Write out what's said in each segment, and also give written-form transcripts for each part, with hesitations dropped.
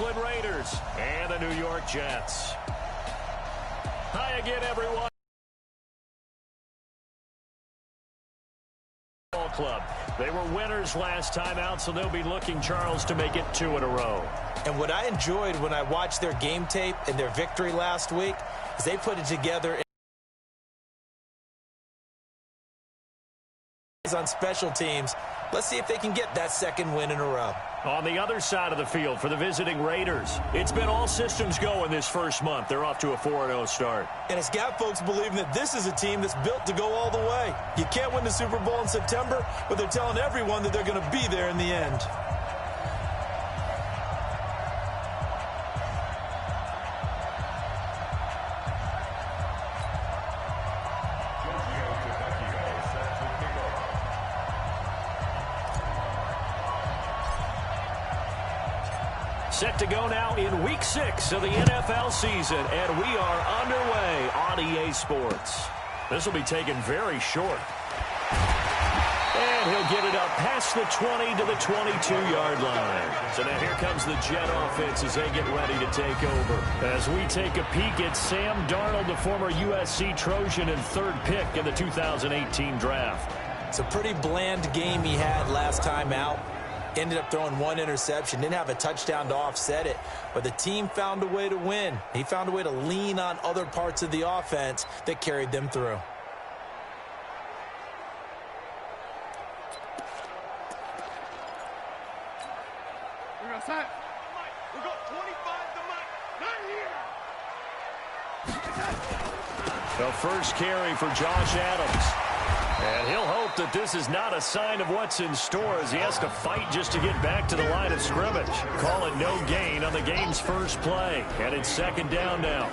Oakland Raiders and the New York Jets. Hi again, everyone. Club. They were winners last time out, so they'll be looking, Charles, to make it 2 in a row. And what I enjoyed when I watched their game tape and their victory last week is they put it together on special teams. Let's see if they can get that second win in a row. On the other side of the field for the visiting Raiders, it's been all systems go in this first month. They're off to a 4-0 start. And it's got folks believing that this is a team that's built to go all the way. You can't win the Super Bowl in September, but they're telling everyone that they're going to be there in the end. Set to go now in Week 6 of the NFL season, and we are underway on EA Sports. This will be taken very short. And he'll get it up past the 20 to the 22-yard line. So now here comes the Jet offense as they get ready to take over. As we take a peek at Sam Darnold, the former USC Trojan and 3rd pick in the 2018 draft. It's a pretty bland game he had last time out. Ended up throwing 1 interception, didn't have a touchdown to offset it, but the team found a way to win. He found a way to lean on other parts of the offense that carried them through. We're outside. We got 25 to Mike. The first carry for Josh Adams. And he'll hope that this is not a sign of what's in store as he has to fight just to get back to the line of scrimmage. Call it no gain on the game's first play. And it's 2nd down now.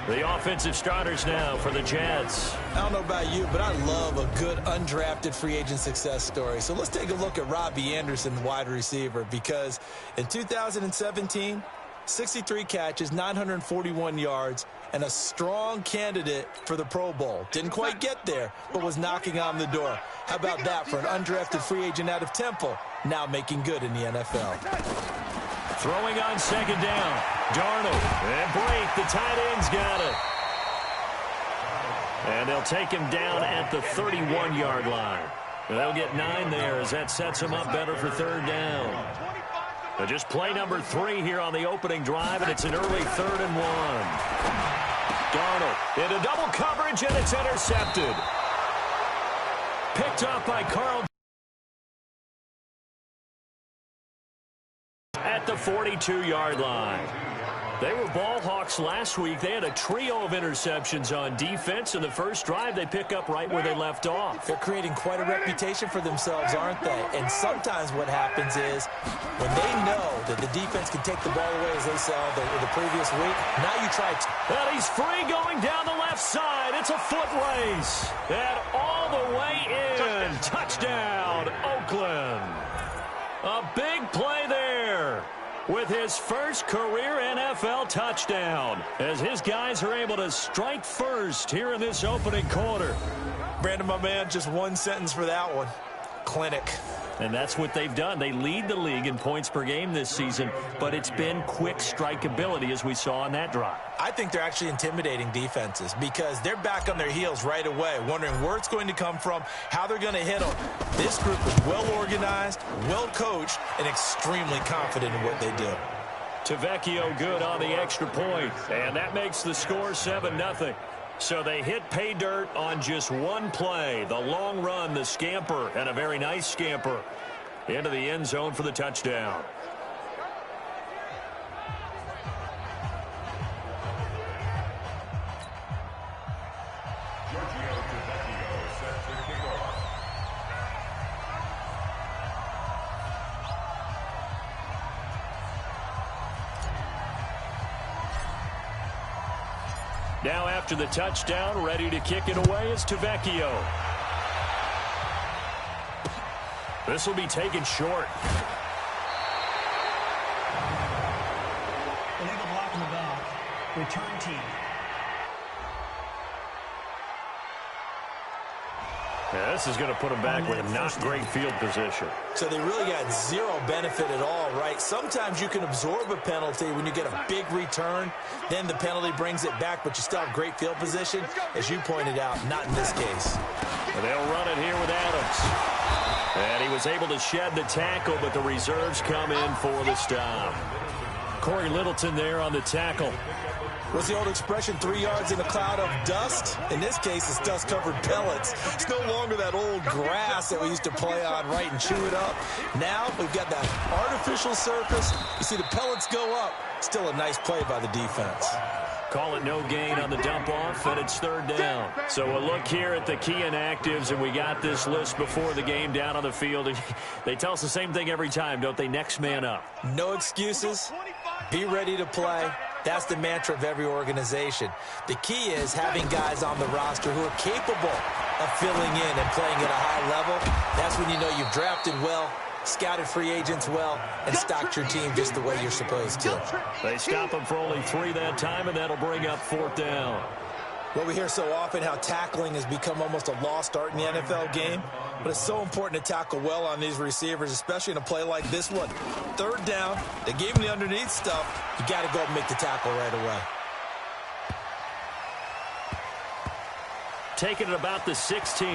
The offensive starters now for the Jets. I don't know about you, but I love a good undrafted free agent success story. So let's take a look at Robbie Anderson, the wide receiver, because in 2017, 63 catches, 941 yards, and a strong candidate for the Pro Bowl. Didn't quite get there, but was knocking on the door. How about that for an undrafted free agent out of Temple, now making good in the NFL. Throwing on 2nd down. Darnold. And break. The tight end's got it. And they'll take him down at the 31-yard line. They'll get 9 there as that sets him up better for 3rd down. But just play number 3 here on the opening drive, and it's an early 3rd and 1. Darnold into double coverage, and it's intercepted. Picked up by Carl at the 42-yard line. They were ball hawks last week. They had a trio of interceptions on defense. In the first drive, they pick up right where they left off. They're creating quite a reputation for themselves, aren't they? And sometimes what happens is when they know that the defense can take the ball away, as they saw the previous week, now you try to. And he's free going down the left side. It's a foot race. And all the way in. Touchdown, Oakland. A big play there with his first career NFL touchdown, as his guys are able to strike first here in this opening quarter. Brandon, my man, just one sentence for that one. Clinic. And that's what they've done. They lead the league in points per game this season, but it's been quick strikeability as we saw on that drive. I think they're actually intimidating defenses because they're back on their heels right away, wondering where it's going to come from, how they're going to hit them. This group is well-organized, well-coached, and extremely confident in what they do. Tavecchio good on the extra point, and that makes the score 7-0. So they hit pay dirt on just one play. The long run, the scamper, and a very nice scamper into the end zone for the touchdown. Now after the touchdown, ready to kick it away is Tavecchio. This will be taken short. Illegal block in the back. Return team. Yeah, this is going to put them back with not great field position. So they really got zero benefit at all, right? Sometimes you can absorb a penalty when you get a big return. Then the penalty brings it back, but you still have great field position. As you pointed out, not in this case. And they'll run it here with Adams. And he was able to shed the tackle, but the reserves come in for the stop. Corey Littleton there on the tackle. What's the old expression, 3 yards in a cloud of dust? In this case, it's dust-covered pellets. It's no longer that old grass that we used to play on, right, and chew it up. Now we've got that artificial surface. You see the pellets go up. Still a nice play by the defense. Call it no gain on the dump-off, and it's third down. So a look here at the key inactives, and we got this list before the game down on the field. They tell us the same thing every time, don't they? Next man up. No excuses. Be ready to play. That's the mantra of every organization. The key is having guys on the roster who are capable of filling in and playing at a high level. That's when you know you've drafted well, scouted free agents well, and stocked your team just the way you're supposed to. They stop him for only 3 that time, and that'll bring up fourth down. Well, we hear so often how tackling has become almost a lost art in the NFL game. But it's so important to tackle well on these receivers, especially in a play like this one. Third down, they gave him the underneath stuff. You got to go and make the tackle right away. Taking it about the 16.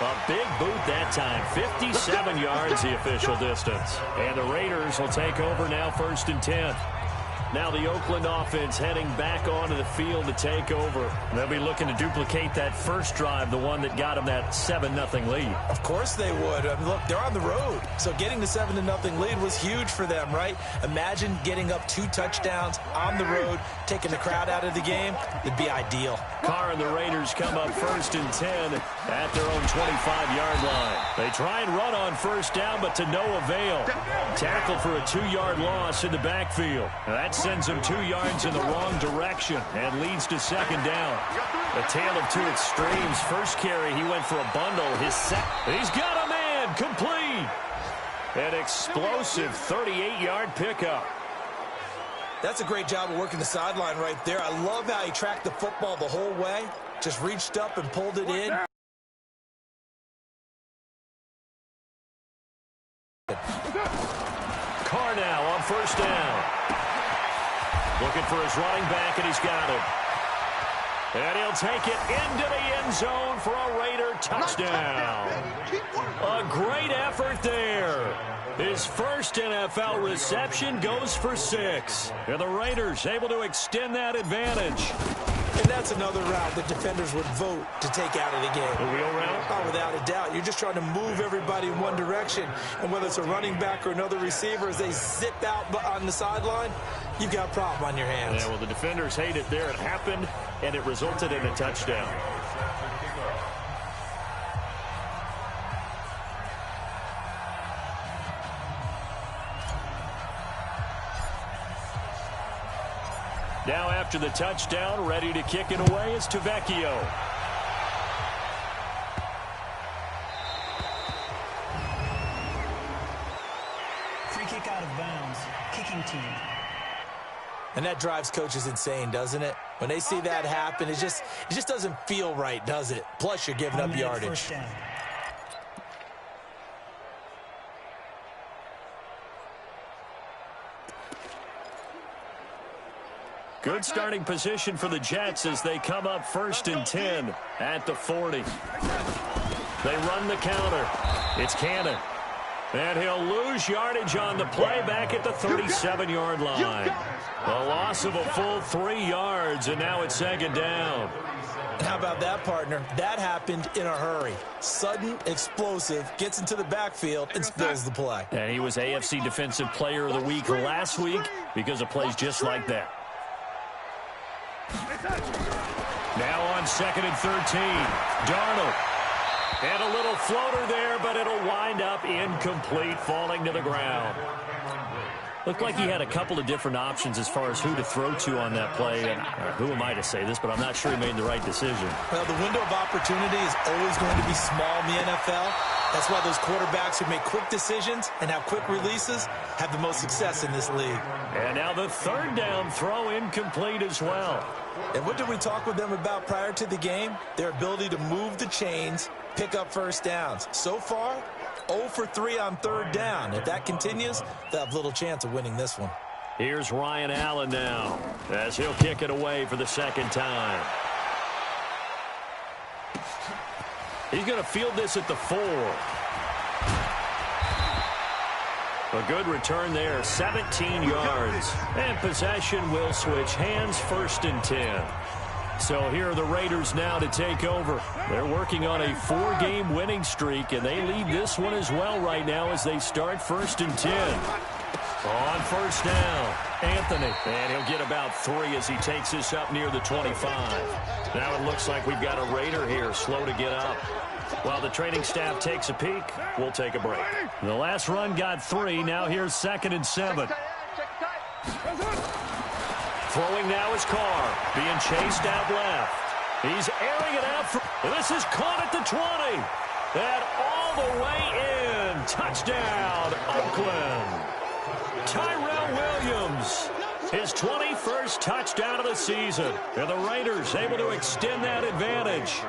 A big boot that time. 57 yards the official distance. And the Raiders will take over now, 1st and 10. Now the Oakland offense heading back onto the field to take over. They'll be looking to duplicate that first drive, the one that got them that 7-0 lead. Of course they would. I mean, look, they're on the road. So getting the 7-0 lead was huge for them, right? Imagine getting up 2 touchdowns on the road, taking the crowd out of the game. It'd be ideal. Carr and the Raiders come up 1st and 10 at their own 25-yard line. They try and run on first down, but to no avail. Tackle for a 2-yard loss in the backfield. That sends him 2 yards in the wrong direction and leads to 2nd down. A tale of 2 extremes. First carry, he went for a bundle. He's got a man, complete. An explosive 38-yard pickup. That's a great job of working the sideline right there. I love how he tracked the football the whole way. Just reached up and pulled it in. Carr now on first down. Looking for his running back, and he's got him. And he'll take it into the end zone for a Raider touchdown. A great effort there. His first NFL reception goes for 6. And the Raiders able to extend that advantage. And that's another route that defenders would vote to take out of the game. The wheel route? Oh, without a doubt. You're just trying to move everybody in one direction. And whether it's a running back or another receiver, as they zip out on the sideline, you've got a problem on your hands. Yeah, well, the defenders hate it there. It happened, and it resulted in a touchdown. Now after the touchdown, ready to kick it away is Tavecchio. Free kick out of bounds. Kicking team. And that drives coaches insane, doesn't it? When they see that happen, it just doesn't feel right, does it? Plus, you're giving up yardage. Good starting position for the Jets as they come up 1st and 10 at the 40. They run the counter. It's Cannon. And he'll lose yardage on the play back at the 37-yard line. A loss of a full 3 yards, and now it's 2nd down. How about that, partner? That happened in a hurry. Sudden, explosive, gets into the backfield, and spills the play. And he was AFC Defensive Player of the Week last week because of plays just like that. Now on 2nd and 13, Darnold. And a little floater there, but it'll wind up incomplete, falling to the ground. Looked like he had a couple of different options as far as who to throw to on that play. And who am I to say this, but I'm not sure he made the right decision. Well, the window of opportunity is always going to be small in the NFL. That's why those quarterbacks who make quick decisions and have quick releases have the most success in this league. And now the third down throw incomplete as well. And what did we talk with them about prior to the game? Their ability to move the chains, pick up first downs. So far, 0 for 3 on third down. If that continues, they'll have little chance of winning this one. Here's Ryan Allen now as he'll kick it away for the second time. He's going to field this at the 4. A good return there, 17 yards. And possession will switch hands, 1st and 10. So here are the Raiders now to take over. They're working on a 4-game winning streak, and they lead this one as well right now as they start 1st and 10. On first down, Anthony. And he'll get about 3 as he takes this up near the 25. Now it looks like we've got a Raider here, slow to get up. While the training staff takes a peek, we'll take a break. The last run got 3. Now here's 2nd and 7. Throwing now is Carr, being chased out left. He's airing it out. This is caught at the 20. And all the way in. Touchdown, Oakland. Tyrell Williams, his 21st touchdown of the season. And the Raiders able to extend that advantage.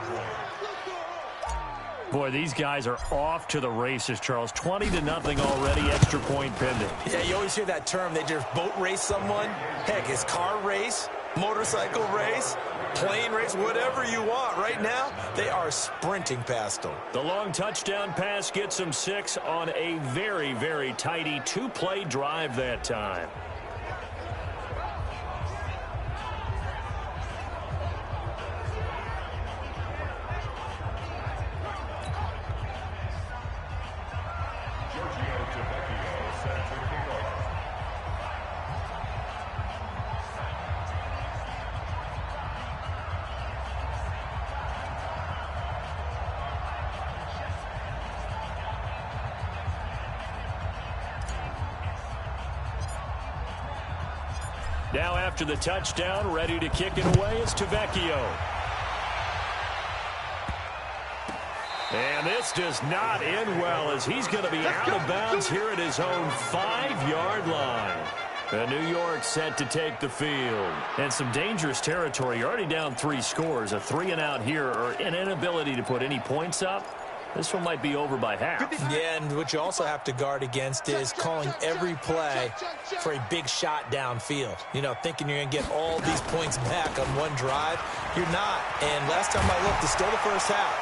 Boy, these guys are off to the races, Charles. 20-0 already, extra point pending. Yeah, you always hear that term. They just boat race someone. Heck, it's car race, motorcycle race, plane race, whatever you want. Right now, they are sprinting past them. The long touchdown pass gets them 6 on a very, very tidy 2-play drive that time. Now after the touchdown, ready to kick it away is Tavecchio. And this does not end well as he's going to be out of bounds here at his own 5-yard line. And New York set to take the field. And some dangerous territory. You're already down 3 scores. A 3-and-out here or an inability to put any points up. This one might be over by half. Yeah, and what you also have to guard against is calling every play for a big shot downfield. You know, thinking you're going to get all these points back on one drive. You're not. And last time I looked, it's still the first half.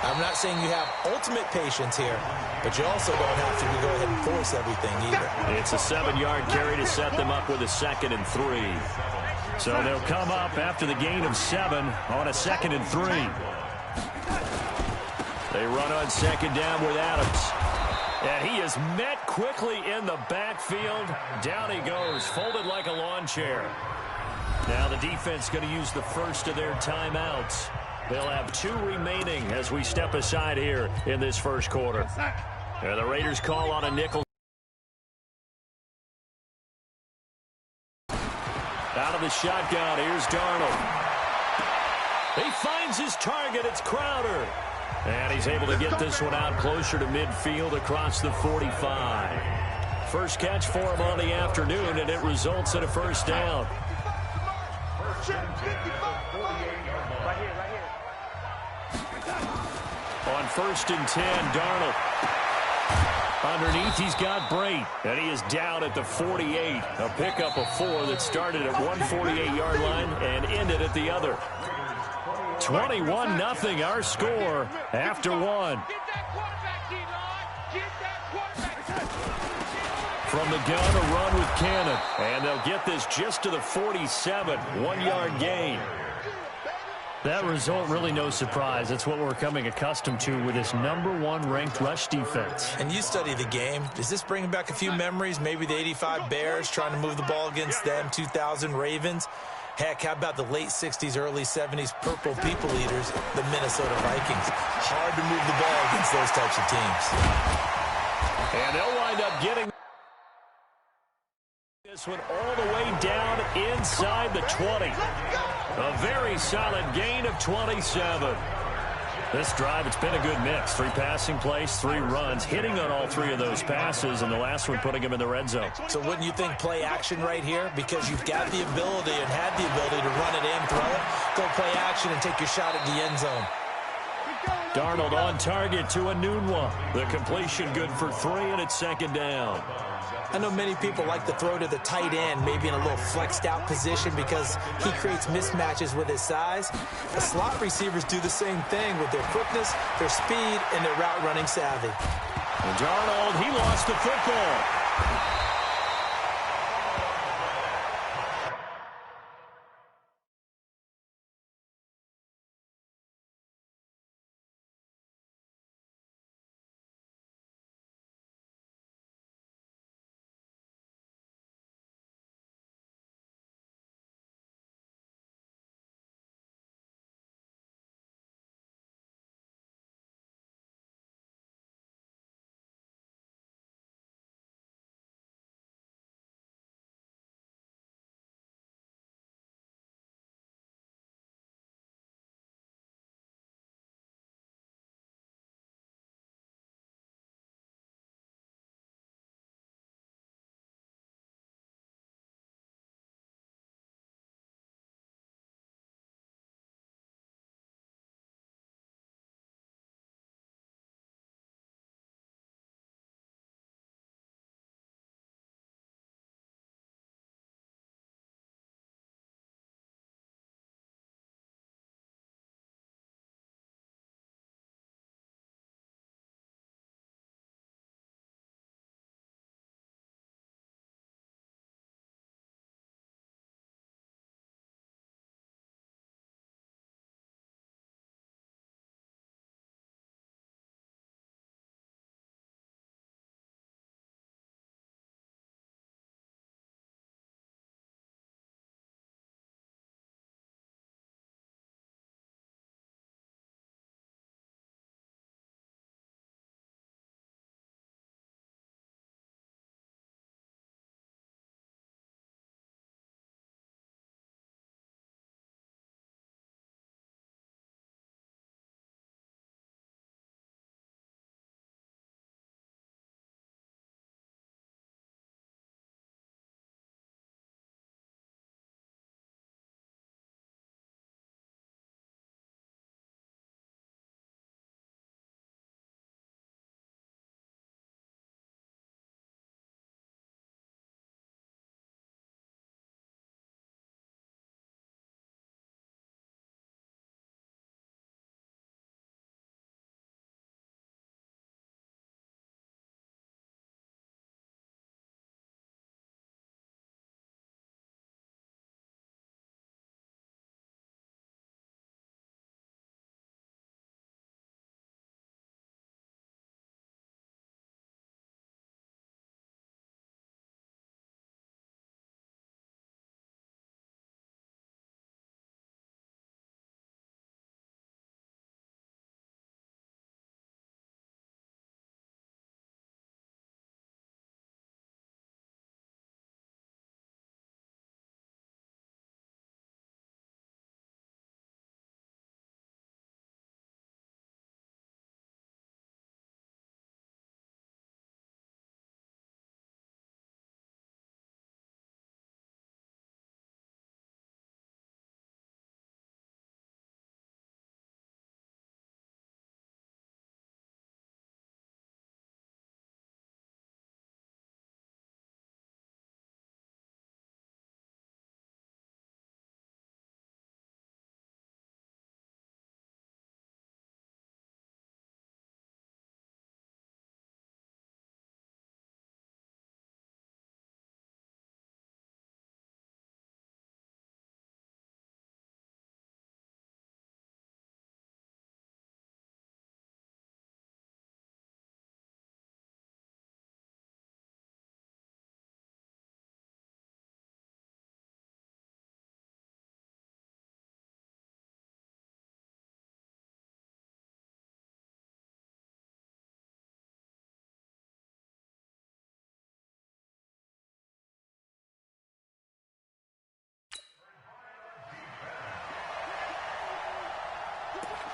I'm not saying you have ultimate patience here, but you also don't have to go ahead and force everything either. It's a 7-yard carry to set them up with a 2nd and 3. So they'll come up after the gain of 7 on a 2nd and 3. They run on 2nd down with Adams. And he is met quickly in the backfield. Down he goes, folded like a lawn chair. Now the defense going to use the first of their timeouts. They'll have 2 remaining as we step aside here in this first quarter. And the Raiders call on a nickel. Out of the shotgun, here's Darnold. He finds his target, it's Crowder. And he's able to get this one out closer to midfield across the 45. First catch for him on the afternoon, and it results in a first down. On 1st and 10, Darnold. Underneath, he's got Brate, and he is down at the 48. A pickup of 4 that started at one 48-yard line and ended at the other. 21-0 our score after 1. From the gun, a run with Cannon. And they'll get this just to the 47. 1-yard gain. That result, really no surprise. That's what we're coming accustomed to with this #1 ranked rush defense. And you study the game. Is this bringing back a few memories? Maybe the 85 Bears trying to move the ball against them, 2000 Ravens. Heck, how about the late 60s, early 70s Purple People Eaters, the Minnesota Vikings? Hard to move the ball against those types of teams. And they'll wind up getting This one all the way down inside the 20. A very solid gain of 27. This drive, it's been a good mix. 3 passing plays, 3 runs, hitting on all 3 of those passes, and the last one putting him in the red zone. So wouldn't you think play action right here? Because you've got the ability and had the ability to run it in, throw it, go play action, and take your shot at the end zone. Darnold on target to a noon one. The completion good for 3, and it's 2nd down. I know many people like to throw to the tight end, maybe in a little flexed out position because he creates mismatches with his size. The slot receivers do the same thing with their quickness, their speed, and their route running savvy. And Darnold, he lost the football.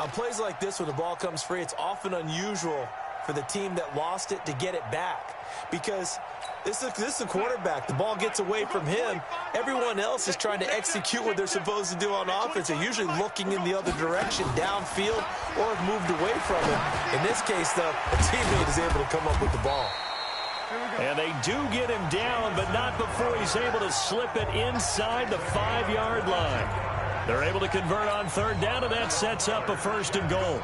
on plays like this when the ball comes free, it's often unusual for the team that lost it to get it back. Because this is the quarterback. The ball gets away from him. Everyone else is trying to execute what they're supposed to do on offense. They're usually looking in the other direction, downfield, or have moved away from him. In this case, though, a teammate is able to come up with the ball. And they do get him down, but not before he's able to slip it inside the 5-yard line. They're able to convert on third down, and that sets up a first and goal.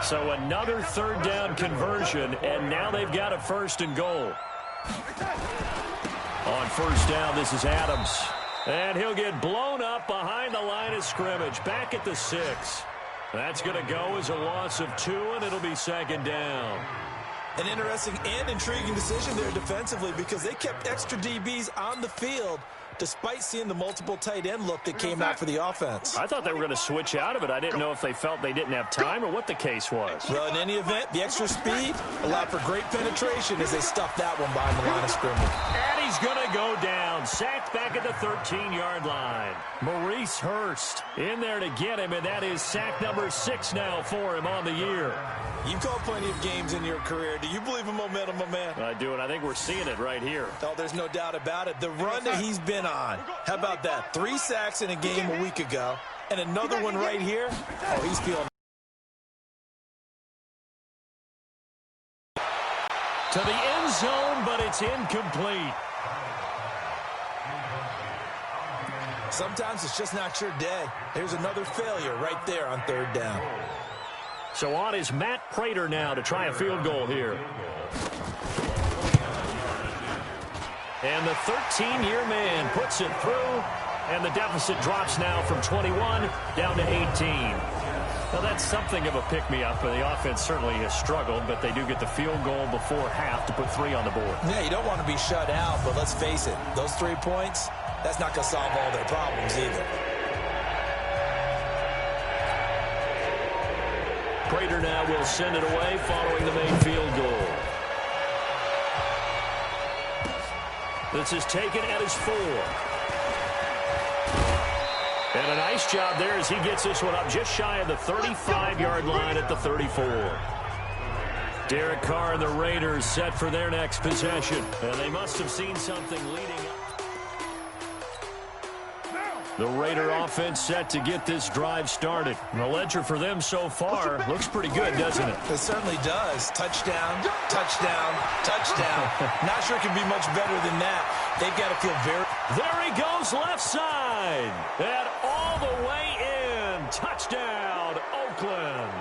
So another third down conversion, and now they've got a first and goal. On first down, this is Adams. And he'll get blown up behind the line of scrimmage, back at the 6. That's going to go as a loss of 2, and it'll be second down. An interesting and intriguing decision there defensively because they kept extra DBs on the field despite seeing the multiple tight end look that came out for the offense. I thought they were going to switch out of it. I didn't know if they felt they didn't have time or what the case was. Well, in any event, the extra speed allowed for great penetration as they stuffed that one behind the line of scrimmage. And he's going to go down, sacked back at the 13-yard line. Maurice Hurst in there to get him, and that is sack number 6 now for him on the year. You've called plenty of games in your career. Do you believe in momentum, my man? I do, and I think we're seeing it right here. Oh, there's no doubt about it. The run that he's been on. How about that? 3 sacks in a game a week ago, and another one right here. Oh, he's feeling. To the end zone, but it's incomplete. Sometimes it's just not your day. There's another failure right there on third down. So on is Matt Prater now to try a field goal here. And the 13-year man puts it through, and the deficit drops now from 21 down to 18. Now that's something of a pick-me-up. The offense certainly has struggled, but they do get the field goal before half to put 3 on the board. Yeah, you don't want to be shut out, but let's face it, those 3 points, that's not going to solve all their problems either. Prater now will send it away following the main field goal. This is taken at his 4. And a nice job there as he gets this one up just shy of the 35-yard line at the 34. Derek Carr and the Raiders set for their next possession. And they must have seen something leading up. The Raider offense set to get this drive started. The ledger for them so far looks pretty good, doesn't it? It certainly does. Touchdown, touchdown, touchdown. Not sure it can be much better than that. They've got to feel very... There he goes left side. And all the way in. Touchdown, Oakland.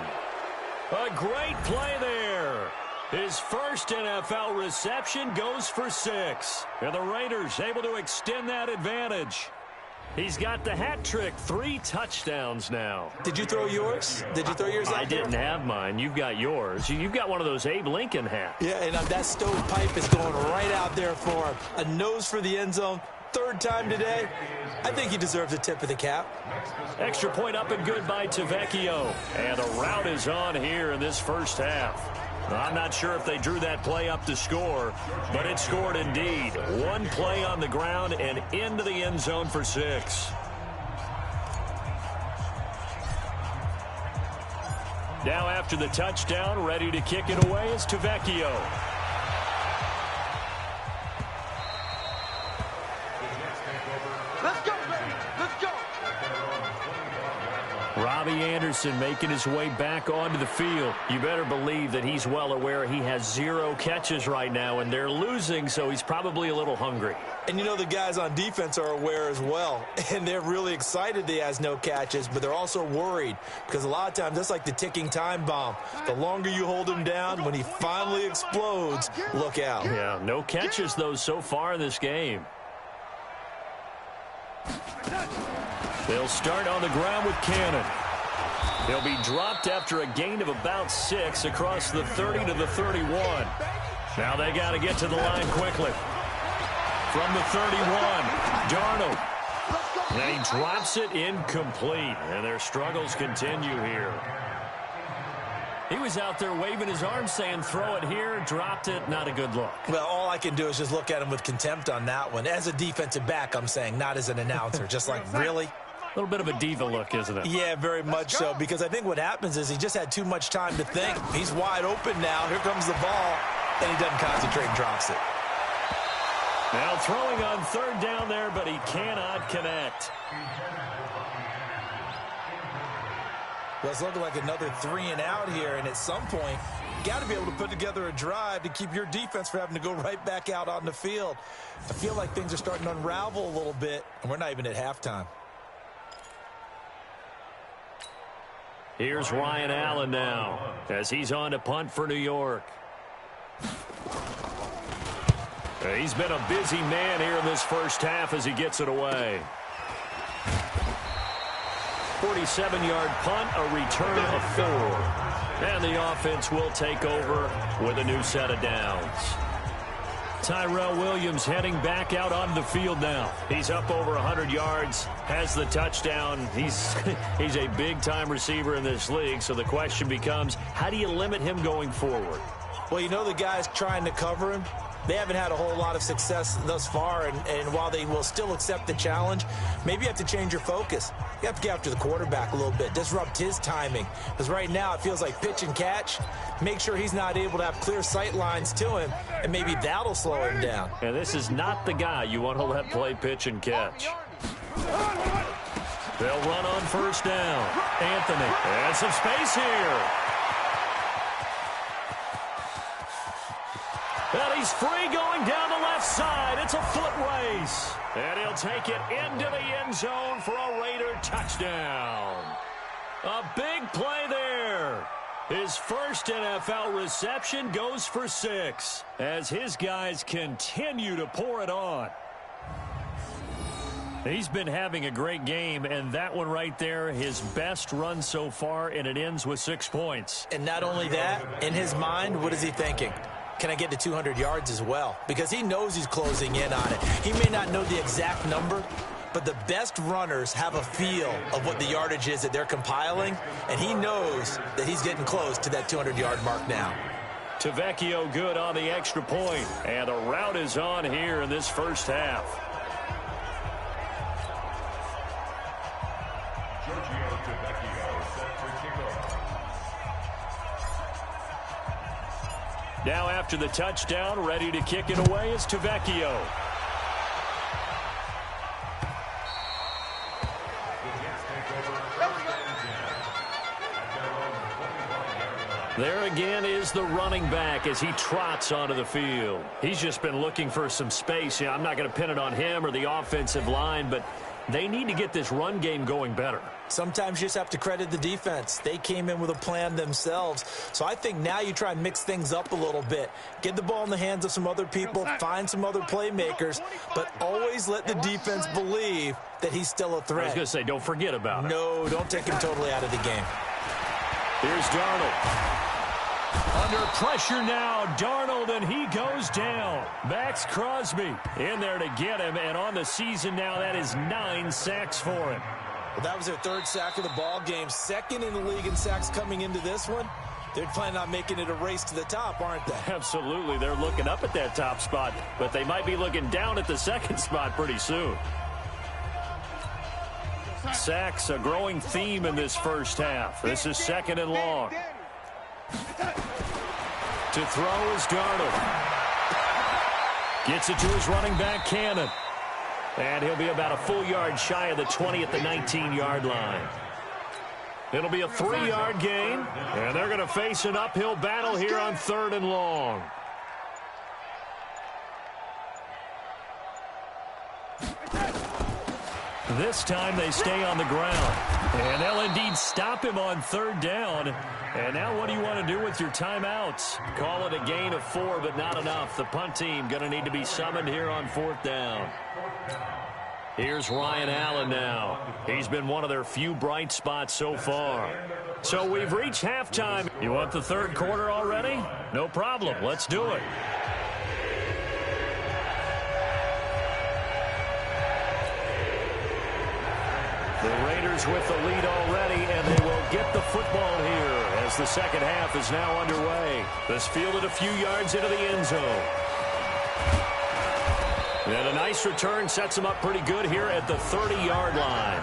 A great play there. His first NFL reception goes for 6. And the Raiders able to extend that advantage. He's got the hat trick, 3 touchdowns now. Did you throw yours? Did you throw yours out there? I didn't have mine. You've got yours. You've got one of those Abe Lincoln hats. Yeah, and that stovepipe is going right out there for him. A nose for the end zone. 3rd time today. I think he deserves a tip of the cap. Extra point up and good by Tavecchio. And the route is on here in this first half. I'm not sure if they drew that play up to score, but it scored indeed. 1 play on the ground and into the end zone for 6. Now after the touchdown, ready to kick it away is Tavecchio. Let's go, baby. Let's go. Robbie Anderson making his way back onto the field. You better believe that he's well aware he has 0 catches right now, and they're losing, so he's probably a little hungry. And you know the guys on defense are aware as well, and they're really excited that he has no catches, but they're also worried because a lot of times that's like the ticking time bomb. The longer you hold him down, when he finally explodes, look out. Yeah, no catches, though, so far in this game. They'll start on the ground with Cannon. He'll be dropped after a gain of about 6 across the 30 to the 31. Now they got to get to the line quickly. From the 31, Darnold. And he drops it incomplete. And their struggles continue here. He was out there waving his arms saying, throw it here, dropped it, not a good look. Well, all I can do is just look at him with contempt on that one. As a defensive back, I'm saying, not as an announcer. Just like, really? A little bit of a diva look, isn't it? Yeah, very much so, because I think what happens is he just had too much time to think. He's wide open now. Here comes the ball, and he doesn't concentrate and drops it. Now throwing on third down there, but he cannot connect. Well, it's looking like another 3 and out here, and at some point, you got to be able to put together a drive to keep your defense from having to go right back out on the field. I feel like things are starting to unravel a little bit, and we're not even at halftime. Here's Ryan Allen now as he's on to punt for New York. He's been a busy man here in this first half as he gets it away. 47-yard punt, a return of 4. And the offense will take over with a new set of downs. Tyrell Williams heading back out onto the field now. He's up over 100 yards, has the touchdown. He's a big-time receiver in this league, so the question becomes, how do you limit him going forward? Well, you know the guys trying to cover him, they haven't had a whole lot of success thus far, and while they will still accept the challenge, maybe you have to change your focus. You have to get after the quarterback a little bit, disrupt his timing, because right now it feels like pitch and catch. Make sure he's not able to have clear sight lines to him, and maybe that'll slow him down. And this is not the guy you want to let play pitch and catch. They'll run on first down. Anthony has some space here. And he's free going down the left side. It's a foot race. And he'll take it into the end zone for a Raider touchdown. A big play there. His first NFL reception goes for 6 as his guys continue to pour it on. He's been having a great game, and that one right there, his best run so far, and it ends with 6 points. And not only that, in his mind, what is he thinking? Can I get to 200 yards as well? Because he knows he's closing in on it. He may not know the exact number, but the best runners have a feel of what the yardage is that they're compiling, and he knows that he's getting close to that 200-yard mark now. Tavecchio good on the extra point, and the route is on here in this first half. Now after the touchdown, ready to kick it away is Tavecchio. There again is the running back as he trots onto the field. He's just been looking for some space. Yeah, I'm not going to pin it on him or the offensive line, but they need to get this run game going better. Sometimes you just have to credit the defense. They came in with a plan themselves. So I think now you try and mix things up a little bit. Get the ball in the hands of some other people, find some other playmakers, but always let the defense believe that he's still a threat. I was going to say, don't forget about it. No, don't take him totally out of the game. Here's Darnold. Under pressure now, Darnold, and he goes down. Max Crosby in there to get him, and on the season now, that is 9 sacks for him. Well, that was their 3rd sack of the ball game. 2nd in the league in sacks coming into this one. They're planning on making it a race to the top, aren't they? Absolutely. They're looking up at that top spot, but they might be looking down at the 2nd spot pretty soon. Sacks, a growing theme in this first half. This is 2nd and long. To throw is Darnold. Gets it to his running back, Cannon. And he'll be about a full yard shy of the 20 at the 19-yard line. It'll be a 3-yard gain, and they're going to face an uphill battle here on 3rd and long. This time they stay on the ground. And they'll indeed stop him on 3rd down. And now what do you want to do with your timeouts? Call it a gain of 4, but not enough. The punt team going to need to be summoned here on 4th down. Here's Ryan Allen now. He's been one of their few bright spots so far. So we've reached halftime. You want the 3rd quarter already? No problem. Let's do it. The Raiders with the lead already, and they will get the football here as the 2nd half is now underway. This fielded a few yards into the end zone. And a nice return sets them up pretty good here at the 30-yard line.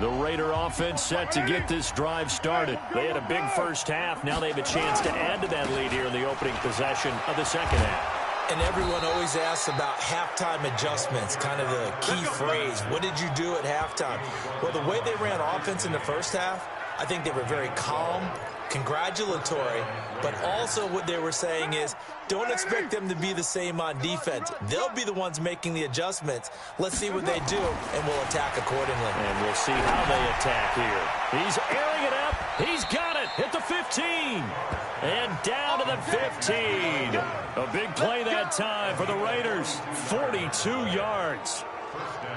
The Raider offense set to get this drive started. They had a big first half. Now they have a chance to add to that lead here in the opening possession of the second half. And everyone always asks about halftime adjustments, kind of the key phrase. What did you do at halftime? Well, the way they ran offense in the first half, I think they were very calm, congratulatory, but also what they were saying is don't expect them to be the same on defense. They'll be the ones making the adjustments. Let's see what they do, and we'll attack accordingly. And we'll see how they attack here. He's airing it up. He's got it at the 15. And down to the 15. A big play that time for the Raiders. 42 yards.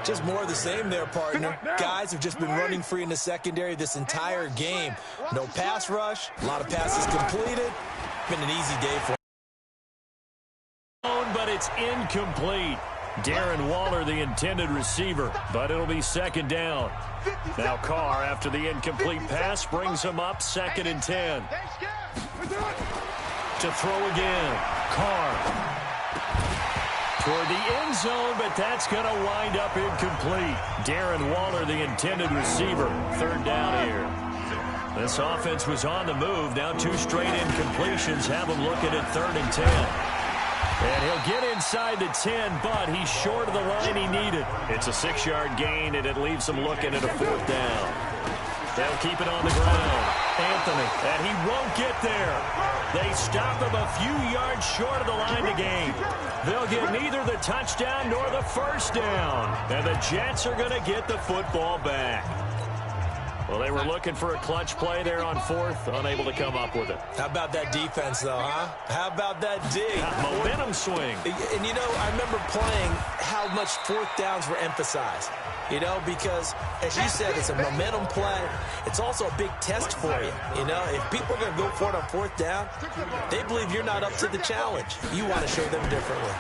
Just more of the same there, partner. Guys have just been running free in the secondary this entire game. No pass rush, a lot of passes completed. Been an easy day for him. But it's incomplete. Darren Waller, the intended receiver, but it'll be second down. Now Carr, after the incomplete pass, brings him up 2nd and 10. To throw again. Carr. Toward the end zone, but that's going to wind up incomplete. Darren Waller, the intended receiver. 3rd down here. This offense was on the move. Now 2 straight incompletions have him looking at 3rd and 10. And he'll get inside the 10, but he's short of the line he needed. It's a 6-yard gain, and it leaves him looking at a 4th down. They'll keep it on the ground. Anthony, and he won't get there. They stop him a few yards short of the line to gain. They'll get neither the touchdown nor the 1st down. And the Jets are going to get the football back. Well, they were looking for a clutch play there on 4th, unable to come up with it. How about that defense, though, huh? How about that dig? Momentum swing. And, you know, I remember playing how much 4th downs were emphasized. You know, because, as you said, it's a momentum play. It's also a big test for you. You know, if people are going to go for it on 4th down, they believe you're not up to the challenge. You want to show them differently.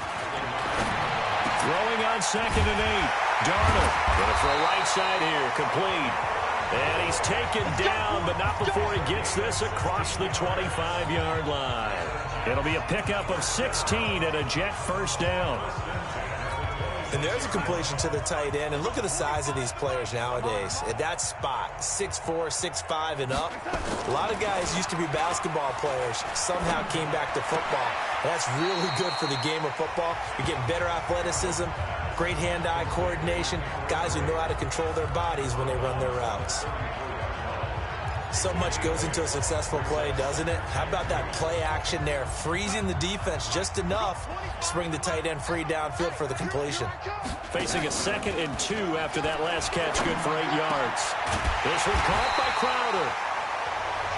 Throwing on 2nd and 8. Darnold. Going for a right side here. Complete. And he's taken down, but not before he gets this across the 25-yard line. It'll be a pickup of 16 and a Jet 1st down. And there's a completion to the tight end. And look at the size of these players nowadays. At that spot, 6'4", 6'5", and up. A lot of guys used to be basketball players, somehow came back to football. And that's really good for the game of football. You're getting better athleticism, great hand-eye coordination, guys who know how to control their bodies when they run their routes. So much goes into a successful play, doesn't it? How about that play action there, freezing the defense just enough to bring the tight end free downfield for the completion. Facing a 2nd and 2 after that last catch, good for 8 yards. This one caught by Crowder.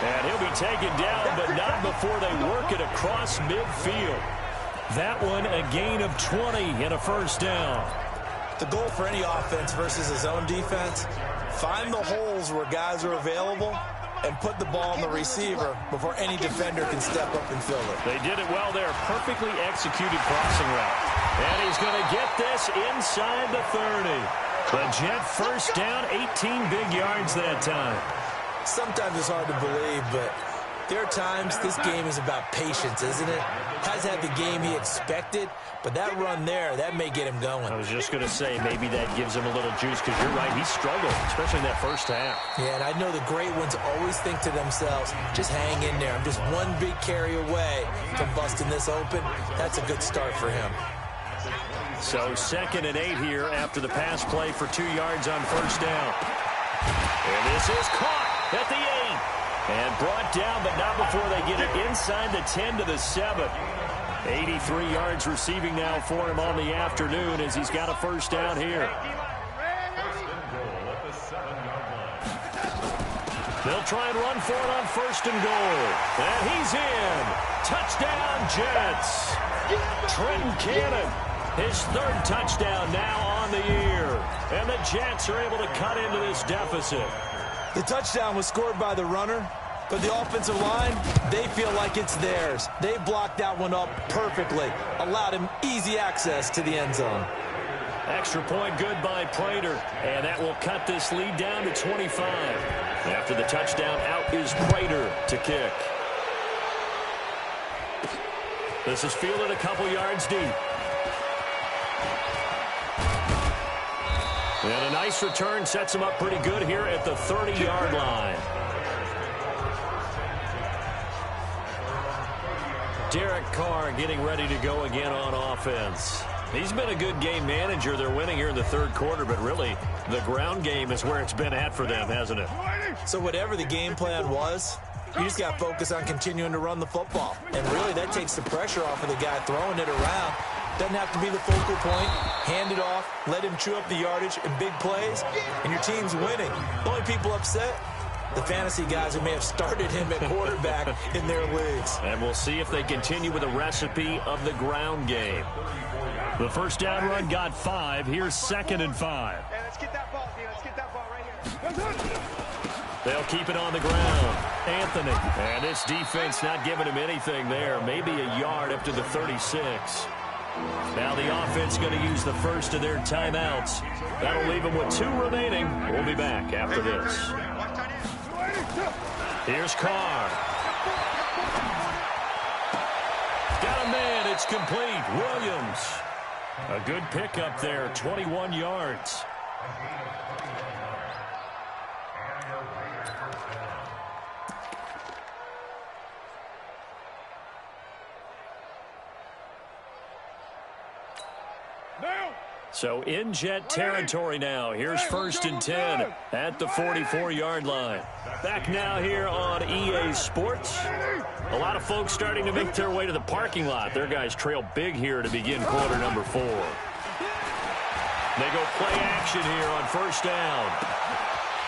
And he'll be taken down, but not before they work it across midfield. That one a gain of 20 and a 1st down. The goal for any offense versus a zone defense, find the holes where guys are available and put the ball on the receiver before any defender can step up and fill it. They did it well there. Perfectly executed crossing route. And he's going to get this inside the 30. The Jet 1st down, 18 big yards that time. Sometimes it's hard to believe, but there are times this game is about patience, isn't it? Hasn't had the game he expected, but that run there, that may get him going. I was just going to say, maybe that gives him a little juice, because you're right, he struggled, especially in that 1st half. Yeah, and I know the great ones always think to themselves, just hang in there. I'm just one big carry away from busting this open. That's a good start for him. So 2nd and 8 here after the pass play for 2 yards on 1st down. And this is caught at the 8. And brought down, but not before they get it inside the 10 to the 7. 83 yards receiving now for him on the afternoon as he's got a 1st down here. They'll try and run for it on 1st and goal. And he's in. Touchdown, Jets. Trenton Cannon, his 3rd touchdown now on the year. And the Jets are able to cut into this deficit. The touchdown was scored by the runner, but the offensive line, they feel like it's theirs. They blocked that one up perfectly, allowed him easy access to the end zone. Extra point good by Prater, and that will cut this lead down to 25. After the touchdown, out is Prater to kick. This is fielded a couple yards deep. And a nice return sets him up pretty good here at the 30-yard line. Derek Carr getting ready to go again on offense. He's been a good game manager. They're winning here in the third quarter, but really the ground game is where it's been at for them, hasn't it? So whatever the game plan was, you just got to focus on continuing to run the football. And really that takes the pressure off of the guy throwing it around. Doesn't have to be the focal point. Hand it off, let him chew up the yardage in big plays, and your team's winning. The only people upset, the fantasy guys who may have started him at quarterback in their leagues. And we'll see if they continue with the recipe of the ground game. The first down run got 5. Here's 2nd and 5. Hey, let's get that ball, D. Let's get that ball right here. They'll keep it on the ground. Anthony. And this defense not giving him anything there. Maybe a yard up to the 36. Now the offense going to use the first of their timeouts. That'll leave them with 2 remaining. We'll be back after this. Here's Carr. Got a man. It's complete. Williams. A good pickup there. 21 yards. So in jet territory now. Here's 1st and 10 at the 44-yard line. Back now here on EA Sports. A lot of folks starting to make their way to the parking lot. Their guys trail big here to begin quarter number 4. They go play action here on 1st down.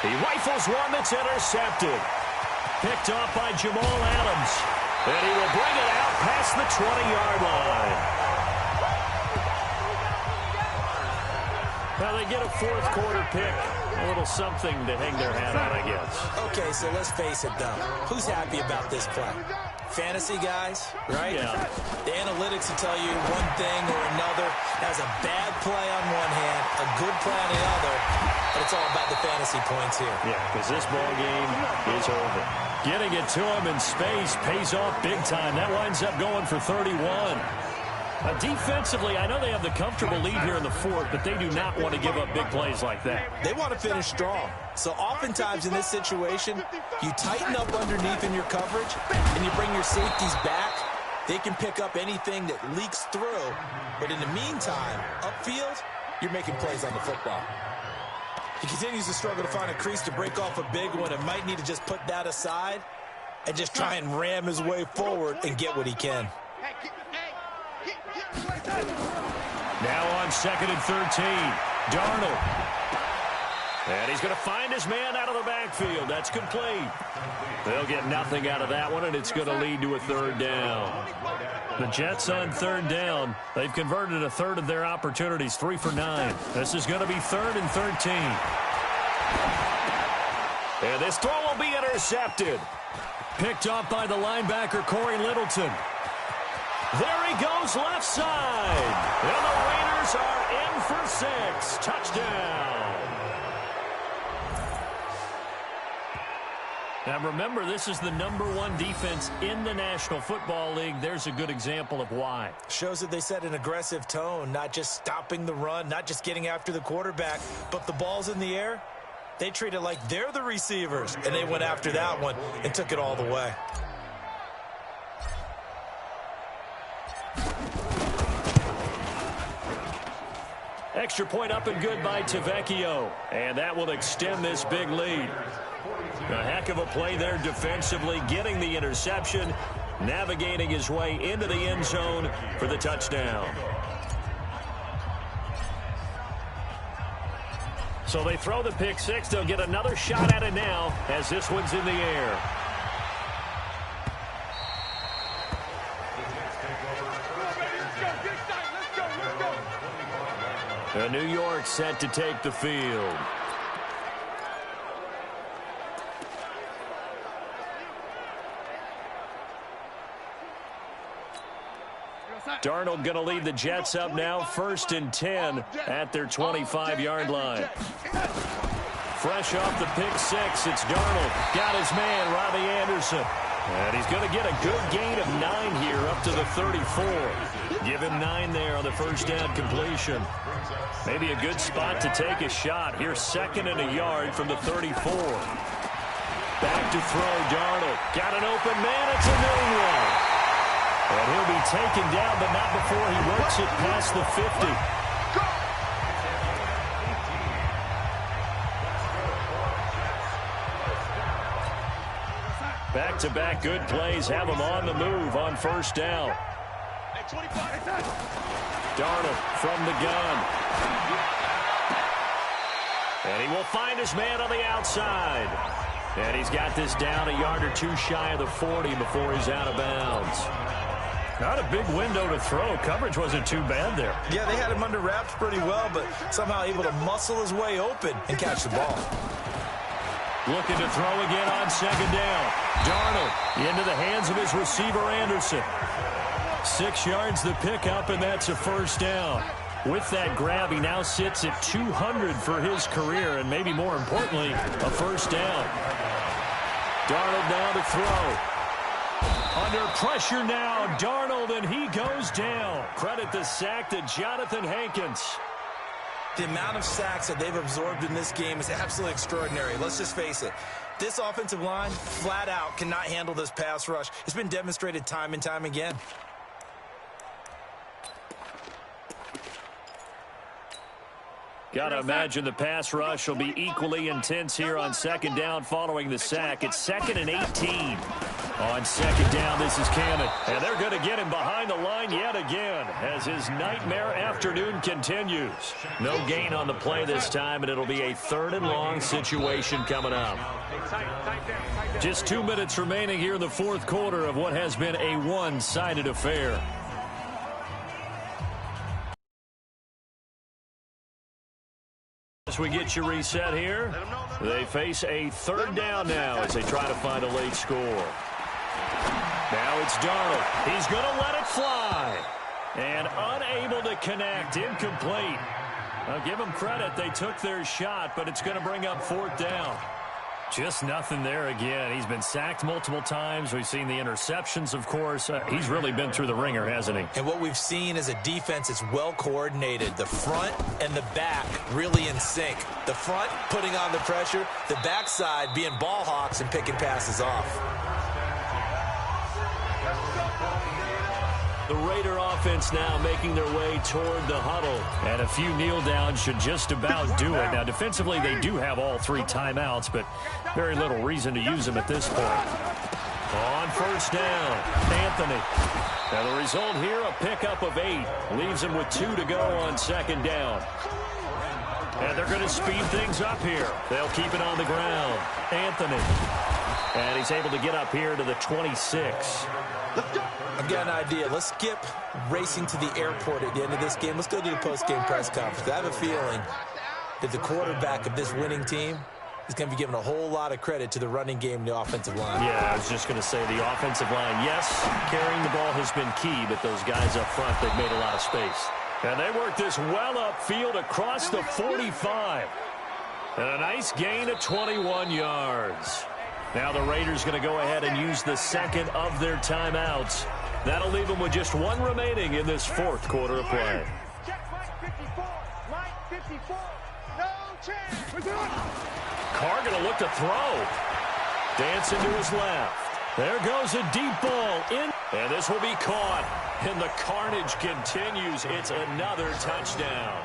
He rifles one that's intercepted. Picked off by Jamal Adams. And he will bring it out past the 20-yard line. Now they get a 4th quarter pick. A little something to hang their hat on, I guess. Okay, so let's face it, though. Who's happy about this play? Fantasy guys, right? Yeah. The analytics will tell you one thing or another. Has a bad play on one hand, a good play on the other, but it's all about the fantasy points here. Yeah, because this ball game is over. Getting it to him in space pays off big time. That winds up going for 31. Defensively, I know they have the comfortable lead here in the 4th, but they do not want to give up big plays like that. They want to finish strong. So oftentimes in this situation, you tighten up underneath in your coverage, and you bring your safeties back. They can pick up anything that leaks through. But in the meantime, upfield, you're making plays on the football. He continues to struggle to find a crease to break off a big one and might need to just put that aside and just try and ram his way forward and get what he can. Now on 2nd and 13, Darnold. And he's going to find his man out of the backfield. That's complete. They'll get nothing out of that one, and it's going to lead to a 3rd down. The Jets on 3rd down. They've converted a 1/3 of their opportunities, 3 for 9. This is going to be 3rd and 13. And this throw will be intercepted. Picked off by the linebacker, Corey Littleton. There he goes left side. And the Raiders are in for 6. Touchdown. Now remember, this is the #1 defense in the National Football League. There's a good example of why. Shows that they set an aggressive tone, not just stopping the run, not just getting after the quarterback, but the ball's in the air. They treat it like they're the receivers, and they went after that one and took it all the way. Extra point up and good by Tavecchio. And that will extend this big lead. A heck of a play there defensively, getting the interception, navigating his way into the end zone for the touchdown. So they throw the pick 6. They'll get another shot at it now as this one's in the air. New York set to take the field. Darnold going to lead the Jets up now, 1st and 10 at their 25-yard line. Fresh off the pick 6, it's Darnold. Got his man, Robbie Anderson. And he's going to get a good gain of 9 here up to the 34. Give him 9 there on the first down completion. Maybe a good spot to take a shot. Here's 2nd and a yard from the 34. Back to throw, Darnold. Got an open man. It's a new one. And he'll be taken down, but not before he works it past the 50. Back-to-back good plays have him on the move on first down. Darnold from the gun. And he will find his man on the outside. And he's got this down a yard or 2 shy of the 40 before he's out of bounds. Not a big window to throw. Coverage wasn't too bad there. Yeah, they had him under wraps pretty well, but somehow able to muscle his way open and catch the ball. Looking to throw again on 2nd down. Darnold into the hands of his receiver, Anderson. 6 yards the pickup, and that's a first down. With that grab, he now sits at 200 for his career, and maybe more importantly, a first down. Darnold now to throw. Under pressure now, Darnold, and he goes down. Credit the sack to Jonathan Hankins. The amount of sacks that they've absorbed in this game is absolutely extraordinary. Let's just face it. This offensive line, flat out, cannot handle this pass rush. It's been demonstrated time and time again. Gotta imagine the pass rush will be equally intense here on 2nd down following the sack. It's 2nd and 18. On 2nd down, this is Cannon. And they're going to get him behind the line yet again as his nightmare afternoon continues. No gain on the play this time, and it'll be a 3rd and long situation coming up. Just 2 minutes remaining here in the 4th quarter of what has been a one-sided affair. As we get you reset here, they face a 3rd down now as they try to find a late score. Now it's Darnold. He's going to let it fly. And unable to connect. Incomplete. I'll give them credit. They took their shot, but it's going to bring up 4th down. Just nothing there again. He's been sacked multiple times. We've seen the interceptions, of course. He's really been through the ringer, hasn't he? And what we've seen is a defense that's well coordinated. The front and the back really in sync. The front putting on the pressure. The backside being ball hawks and picking passes off. The Raider offense now making their way toward the huddle. And a few kneel downs should just about do it. Now, defensively, they do have all 3 timeouts, but very little reason to use them at this point. On first down, Anthony. Now, the result here, a pickup of 8. Leaves him with 2 to go on 2nd down. And they're going to speed things up here. They'll keep it on the ground. Anthony. And he's able to get up here to the 26. I've got an idea. Let's skip racing to the airport at the end of this game. Let's go to the post-game press conference. I have a feeling that the quarterback of this winning team is going to be giving a whole lot of credit to the running game and the offensive line. Yeah, I was just going to say the offensive line, yes, carrying the ball has been key, but those guys up front, they've made a lot of space. And they work this well upfield across the 45. And a nice gain of 21 yards. Now the Raiders going to go ahead and use the 2nd of their timeouts. That'll leave them with just 1 remaining in this 4th quarter of play. Carr going to look to throw. Dancing to his left. There goes a deep ball in. And this will be caught. And the carnage continues. It's another touchdown.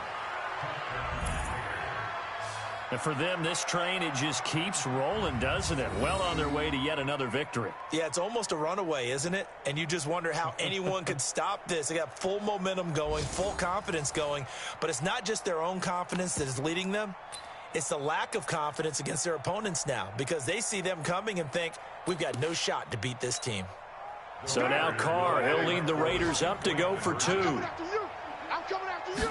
And for them, this train, it just keeps rolling, doesn't it? Well on their way to yet another victory. Yeah, it's almost a runaway, isn't it? And you just wonder how anyone could stop this. They got full momentum going, full confidence going. But it's not just their own confidence that is leading them. It's the lack of confidence against their opponents now because they see them coming and think, we've got no shot to beat this team. So now Carr, he'll lead the Raiders up to go for 2. I'm coming after you.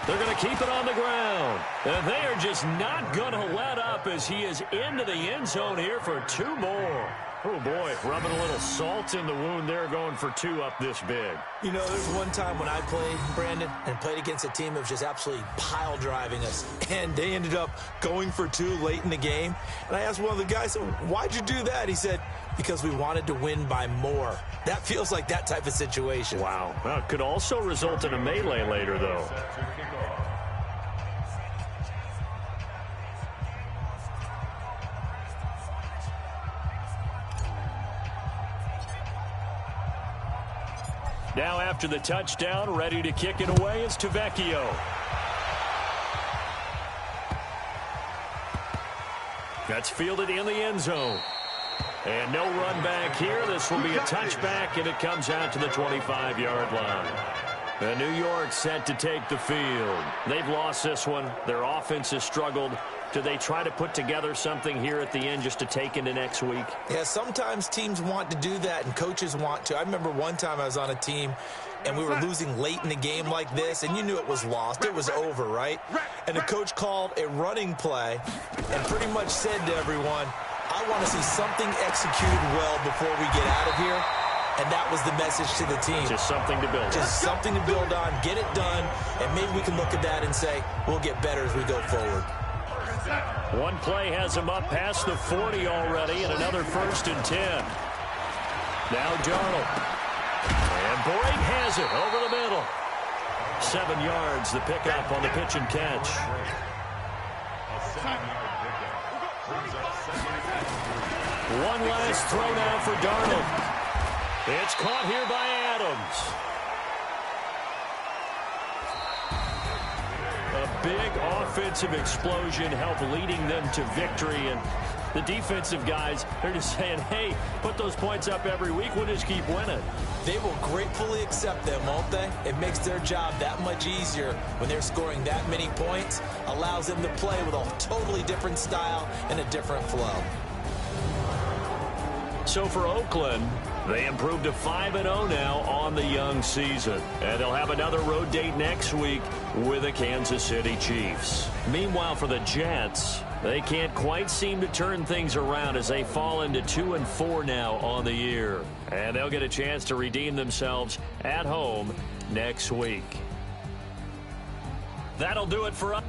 They're going to keep it on the ground. And they are just not going to let up up as he is into the end zone here for 2 more. Oh, boy, rubbing a little salt in the wound there, going for 2 up this big. You know, there's one time when I played, Brandon, and played against a team that was just absolutely pile driving us, and they ended up going for 2 late in the game. And I asked one of the guys, why'd you do that? He said, because we wanted to win by more. That feels like that type of situation. Wow. Well, it could also result in a melee later, though. Now after the touchdown, ready to kick it away is Tavecchio. That's fielded in the end zone. And no run back here. This will be a touchback, and it comes out to the 25-yard line. And New York set to take the field. They've lost this one. Their offense has struggled. Do they try to put together something here at the end just to take into next week? Yeah, sometimes teams want to do that, and coaches want to. I remember one time I was on a team, and we were losing late in the game like this, and you knew it was lost. It was over, right? And the coach called a running play and pretty much said to everyone, I want to see something executed well before we get out of here. And that was the message to the team. Just something to build on. Just something to build on, get it done, and maybe we can look at that and say, we'll get better as we go forward. One play has him up past the 40 already, and another 1st and 10. Now Darnold. And Boyd has it over the middle. 7 yards, the pickup on the pitch and catch. One last throw now for Darnold. It's caught here by Adams. A big offensive explosion helped leading them to victory. And the defensive guys, they're just saying, hey, put those points up every week. We'll just keep winning. They will gratefully accept them, won't they? It makes their job that much easier when they're scoring that many points. Allows them to play with a totally different style and a different flow. So for Oakland, they improved to 5-0 now on the young season. And they'll have another road date next week with the Kansas City Chiefs. Meanwhile, for the Jets, they can't quite seem to turn things around as they fall into 2-4 now on the year. And they'll get a chance to redeem themselves at home next week. That'll do it for us.